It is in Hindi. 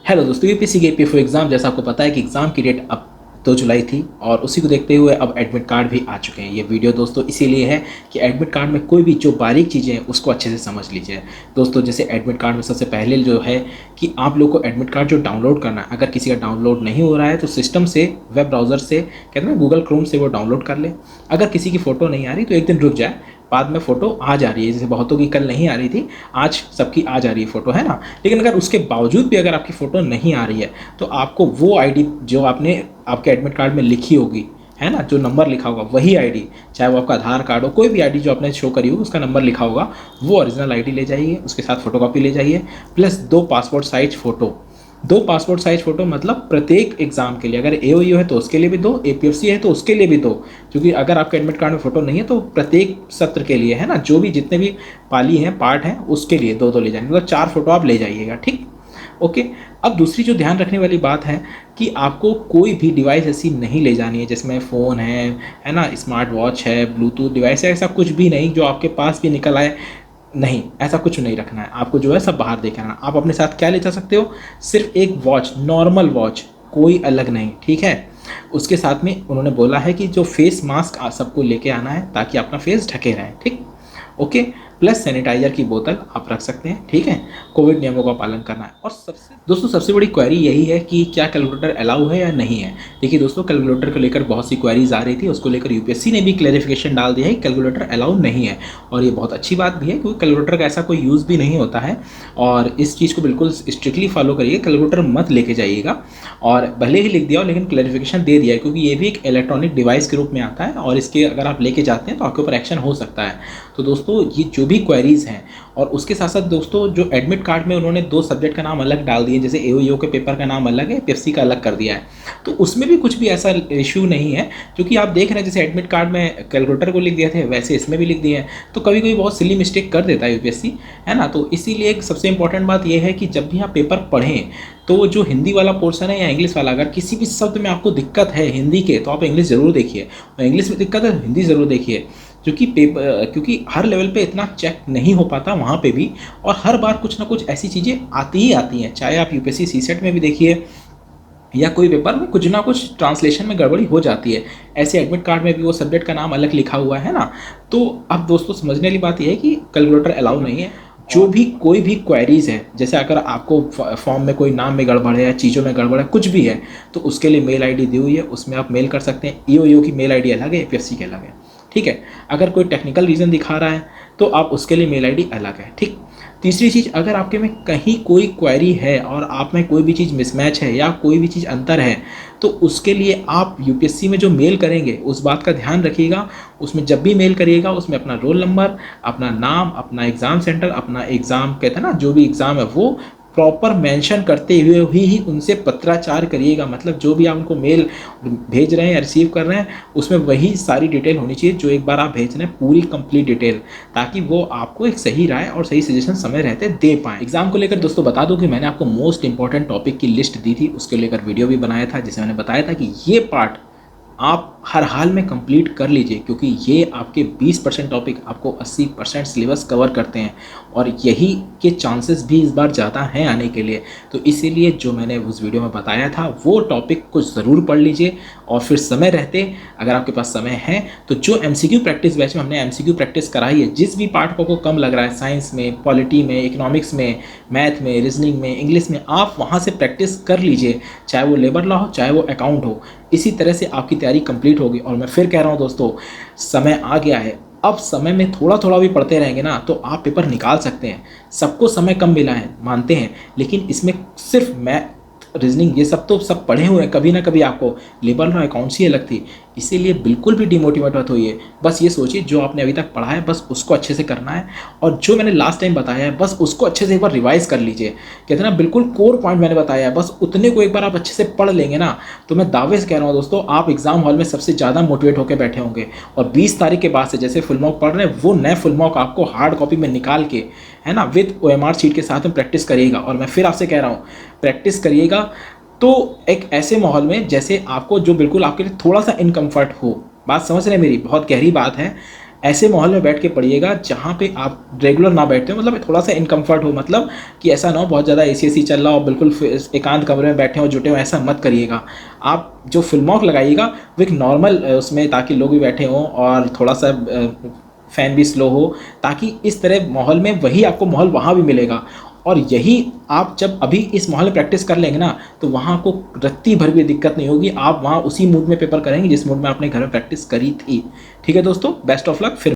हेलो दोस्तों, यूपीएससी के पीएफओ एग्ज़ाम जैसा आपको पता है कि एग्ज़ाम की डेट अब 2 जुलाई थी और उसी को देखते हुए अब एडमिट कार्ड भी आ चुके हैं। ये वीडियो दोस्तों इसीलिए है कि एडमिट कार्ड में कोई भी जो बारीक चीज़ें हैं उसको अच्छे से समझ लीजिए। दोस्तों जैसे एडमिट कार्ड में सबसे पहले जो है कि आप लोग को एडमिट कार्ड जो डाउनलोड करना है, अगर किसी का डाउनलोड नहीं हो रहा है तो सिस्टम से, वेब ब्राउज़र से, कहते हैं ना गूगल क्रोम से वो डाउनलोड कर ले। अगर किसी की फ़ोटो नहीं आ रही तो एक दिन रुक जाए, बाद में फ़ोटो आ जा रही है। जैसे बहुतों की कल नहीं आ रही थी, आज सबकी आ जा रही है फ़ोटो, है ना। लेकिन अगर उसके बावजूद भी अगर आपकी फ़ोटो नहीं आ रही है तो आपको वो आईडी जो आपने आपके एडमिट कार्ड में लिखी होगी, है ना, जो नंबर लिखा होगा वही आईडी, चाहे वो आपका आधार कार्ड हो, कोई भी आईडी जो आपने शो करी हो उसका नंबर लिखा होगा, वो ओरिजिनल आईडी ले जाइए, उसके साथ फ़ोटोकॉपी ले जाइए, plus 2 passport size photo. 2 passport size photo मतलब प्रत्येक एग्ज़ाम के लिए, अगर एओयू है तो उसके लिए भी 2, एपीएफसी है तो उसके लिए भी 2, क्योंकि अगर आपके एडमिट कार्ड में फ़ोटो नहीं है तो प्रत्येक सत्र के लिए, है ना, जो भी जितने भी पाली हैं, पार्ट हैं, उसके लिए 2-2 ले जाएंगे, मतलब 4 फ़ोटो आप ले जाइएगा, ठीक। ओके। अब दूसरी जो ध्यान रखने वाली बात है कि आपको कोई भी डिवाइस ऐसी नहीं ले जानी है जिसमें फ़ोन है ना, स्मार्ट वॉच है, ब्लूटूथ डिवाइस है, ऐसा कुछ भी नहीं जो आपके पास भी निकल आए, नहीं, ऐसा कुछ नहीं रखना है आपको, जो है सब बाहर देके आना। आप अपने साथ क्या ले जा सकते हो? सिर्फ एक वॉच, नॉर्मल वॉच, कोई अलग नहीं, ठीक है। उसके साथ में उन्होंने बोला है कि जो फेस मास्क सबको लेके आना है ताकि अपना फेस ढके रहें, ठीक। ओके। प्लस सैनिटाइजर की बोतल आप रख सकते हैं, ठीक है। कोविड नियमों का पालन करना है। और सबसे बड़ी क्वेरी यही है कि क्या कैलकुलेटर अलाउ है या नहीं है। देखिए दोस्तों, कैलकुलेटर को लेकर बहुत सी क्वेरीज आ रही थी, उसको लेकर यूपीएससी ने भी क्लैरिफिकेशन डाल दिया है कि कैलकुलेटर अलाउ नहीं है। और ये बहुत अच्छी बात भी है क्योंकि कैलकुलेटर का ऐसा कोई यूज़ भी नहीं होता है, और इस चीज़ को बिल्कुल स्ट्रिक्टली फॉलो करिए, कैलकुलेटर मत लेके जाइएगा। और भले ही लिख दिया हो लेकिन क्लैरिफिकेशन दे दिया है, क्योंकि ये भी एक इलेक्ट्रॉनिक डिवाइस के रूप में आता है और इसके अगर आप लेके जाते हैं तो आपके ऊपर एक्शन हो सकता है। तो दोस्तों ये जो भी क्वेरीज़ हैं, और उसके साथ साथ दोस्तों जो एडमिट कार्ड में उन्होंने 2 सब्जेक्ट का नाम अलग डाल दिए, जैसे एओयू के पेपर का नाम अलग है, पीएफसी का अलग कर दिया है, तो उसमें भी कुछ भी ऐसा इशू नहीं है, क्योंकि आप देख रहे हैं जैसे एडमिट कार्ड में कैलकुलेटर को लिख दिए थे वैसे इसमें भी लिख दिए हैं। तो कभी कभी बहुत सिली मिस्टेक कर देता है यूपीएससी, है ना। तो इसीलिए एक सबसे इंपॉर्टेंट बात यह है कि जब भी आप पेपर पढ़ें तो जो हिंदी वाला पोर्शन है या इंग्लिश वाला, अगर किसी भी शब्द में आपको दिक्कत है हिंदी के तो आप इंग्लिश ज़रूर देखिए, और इंग्लिश में दिक्कत है हिंदी ज़रूर देखिए, क्योंकि हर लेवल पे इतना चेक नहीं हो पाता वहाँ पे भी, और हर बार कुछ ना कुछ ऐसी चीज़ें आती ही आती हैं। चाहे आप यूपीएससी सीसेट में भी देखिए या कोई पेपर में कुछ ना कुछ ट्रांसलेशन में गड़बड़ी हो जाती है, ऐसे एडमिट कार्ड में भी वो सब्जेक्ट का नाम अलग लिखा हुआ है ना। तो अब दोस्तों समझने वाली बात यह है कि कैलकुलेटर अलाउ नहीं है। जो भी कोई भी क्वेरीज़ है, जैसे अगर आपको फॉर्म में कोई नाम में गड़बड़ है या चीज़ों में गड़बड़ है, कुछ भी है, तो उसके लिए मेल आईडी दी हुई है, उसमें आप मेल कर सकते हैं। ईओयू की मेल आईडी अलग है, एपीएफसी की अलग है, ठीक है। अगर कोई टेक्निकल रीज़न दिखा रहा है तो आप उसके लिए मेल आईडी अलग है, ठीक। तीसरी चीज़, अगर आपके में कहीं कोई क्वेरी है और आप में कोई भी चीज़ मिसमैच है या कोई भी चीज़ अंतर है, तो उसके लिए आप यूपीएससी में जो मेल करेंगे उस बात का ध्यान रखिएगा। उसमें जब भी मेल करिएगा उसमें अपना रोल नंबर, अपना नाम, अपना एग्ज़ाम सेंटर, अपना एग्ज़ाम कहते हैं ना जो भी एग्ज़ाम है वो प्रॉपर मेंशन करते हुए ही उनसे पत्राचार करिएगा। मतलब जो भी आप उनको मेल भेज रहे हैं या रिसीव कर रहे हैं उसमें वही सारी डिटेल होनी चाहिए जो एक बार आप भेज रहे हैं, पूरी कंप्लीट डिटेल, ताकि वो आपको एक सही राय और सही सजेशन समय रहते दे पाएँ। एग्जाम को लेकर दोस्तों बता दूं कि मैंने आपको मोस्ट इंपॉर्टेंट टॉपिक की लिस्ट दी थी, उसके लेकर वीडियो भी बनाया था जिसमें मैंने बताया था कि ये पार्ट आप हर हाल में कंप्लीट कर लीजिए, क्योंकि ये आपके 20% टॉपिक आपको 80% सिलेबस कवर करते हैं, और यही के चांसेस भी इस बार ज़्यादा हैं आने के लिए। तो इसीलिए जो मैंने उस वीडियो में बताया था वो टॉपिक को ज़रूर पढ़ लीजिए, और फिर समय रहते अगर आपके पास समय है तो जो एमसीक्यू प्रैक्टिस बैच में हमने एमसीक्यू प्रैक्टिस कराई है, जिस भी पार्ट को कम लग रहा है, साइंस में, पॉलिटी में, इकोनॉमिक्स में, मैथ में, रीजनिंग में, इंग्लिश में, आप वहाँ से प्रैक्टिस कर लीजिए, चाहे वो लेबर लॉ हो चाहे वो अकाउंट हो। इसी तरह से आपकी तैयारी कंप्लीट होगी। और मैं फिर कह रहा हूँ दोस्तों, समय आ गया है, अब समय में थोड़ा थोड़ा भी पढ़ते रहेंगे ना तो आप पेपर निकाल सकते हैं। सबको समय कम मिला है मानते हैं, लेकिन इसमें सिर्फ मैथ, रीजनिंग, ये सब तो सब पढ़े हुए हैं कभी ना कभी। आपको लेबर लॉ, अकाउंट्स ही अलग थी, इसीलिए बिल्कुल भी डिमोटिवेट मत होइए। बस ये सोचिए जो आपने अभी तक पढ़ा है बस उसको अच्छे से करना है, और जो मैंने लास्ट टाइम बताया है बस उसको अच्छे से एक बार रिवाइज कर लीजिए। कहते हैं ना, बिल्कुल कोर पॉइंट मैंने बताया है, बस उतने को एक बार आप अच्छे से पढ़ लेंगे ना, तो मैं दावे से कह रहा हूँ दोस्तों, आप एग्जाम हॉल में सबसे ज़्यादा मोटिवेट होकर बैठे होंगे। और 20 तारीख के बाद से जैसे फुल मॉक पढ़ रहे हैं, वो नए फुल मॉक आपको हार्ड कॉपी में निकाल के, है ना, विद ओएमआर शीट के साथ में प्रैक्टिस करिएगा। और मैं फिर आपसे कह रहा हूँ, प्रैक्टिस करिएगा तो एक ऐसे माहौल में जैसे आपको, जो बिल्कुल आपके लिए थोड़ा सा इनकम्फर्ट हो। बात समझ रहे हैं मेरी, बहुत गहरी बात है। ऐसे माहौल में बैठ के पढ़िएगा जहाँ पे आप रेगुलर ना बैठते हो, मतलब थोड़ा सा इनकम्फर्ट हो, मतलब कि ऐसा ना हो बहुत ज़्यादा एसी चल रहा हो, बिल्कुल एकांत कमरे में बैठे हो जुटे हो, ऐसा मत करिएगा। आप जो फिल्म मॉक लगाइएगा वो एक नॉर्मल उसमें, ताकि लोग भी बैठे हों और थोड़ा सा फ़ैन भी स्लो हो, ताकि इस तरह माहौल में वही आपको माहौल वहाँ भी मिलेगा। और यही आप जब अभी इस माहौल में प्रैक्टिस कर लेंगे ना, तो वहाँ को रत्ती भर भी दिक्कत नहीं होगी, आप वहाँ उसी मूड में पेपर करेंगे जिस मूड में आपने घर में प्रैक्टिस करी थी। ठीक है दोस्तों, बेस्ट ऑफ लक। फिर